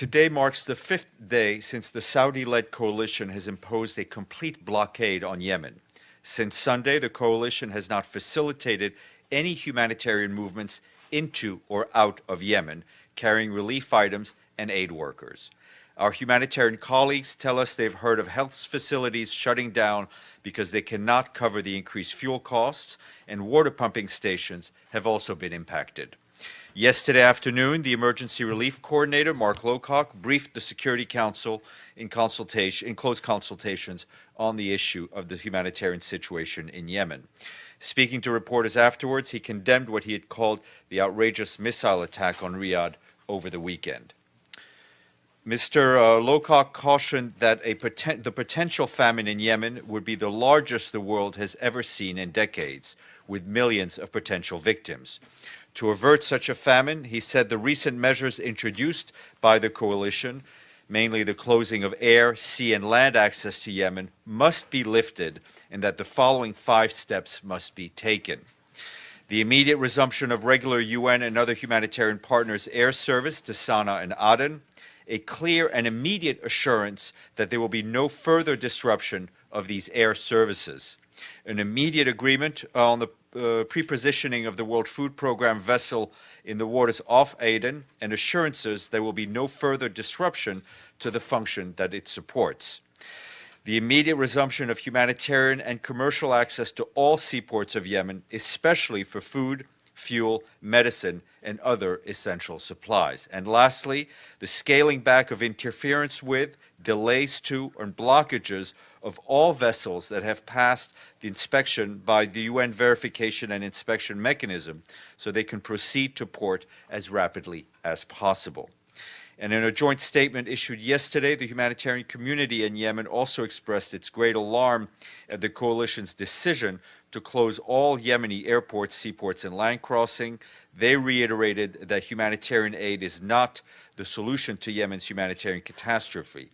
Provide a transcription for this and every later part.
Today marks the fifth day since the Saudi-led coalition has imposed a complete blockade on Yemen. Since Sunday, the coalition has not facilitated any humanitarian movements into or out of Yemen, carrying relief items and aid workers. Our humanitarian colleagues tell us they've heard of health facilities shutting down because they cannot cover the increased fuel costs, and water pumping stations have also been impacted. Yesterday afternoon, the Emergency Relief Coordinator, Mark Lowcock, briefed the Security Council in close consultations on the issue of the humanitarian situation in Yemen. Speaking to reporters afterwards, he condemned what he had called the outrageous missile attack on Riyadh over the weekend. Mr. Lowcock cautioned that the potential famine in Yemen would be the largest the world has ever seen in decades, with millions of potential victims. To avert such a famine, he said the recent measures introduced by the coalition, mainly the closing of air, sea, and land access to Yemen, must be lifted, and that the following 5 steps must be taken. The immediate resumption of regular UN and other humanitarian partners' air service to Sana'a and Aden, a clear and immediate assurance that there will be no further disruption of these air services, an immediate agreement on the pre-positioning of the World Food Programme vessel in the waters off Aden, and assurances there will be no further disruption to the function that it supports. The immediate resumption of humanitarian and commercial access to all seaports of Yemen, especially for food, fuel, medicine, and other essential supplies. And lastly, the scaling back of interference with, delays to, and blockages of all vessels that have passed the inspection by the UN verification and inspection mechanism, so they can proceed to port as rapidly as possible. And in a joint statement issued yesterday, the humanitarian community in Yemen also expressed its great alarm at the coalition's decision to close all Yemeni airports, seaports, and land crossing. They reiterated that humanitarian aid is not the solution to Yemen's humanitarian catastrophe,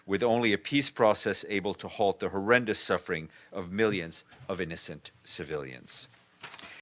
with only a peace process able to halt the horrendous suffering of millions of innocent civilians.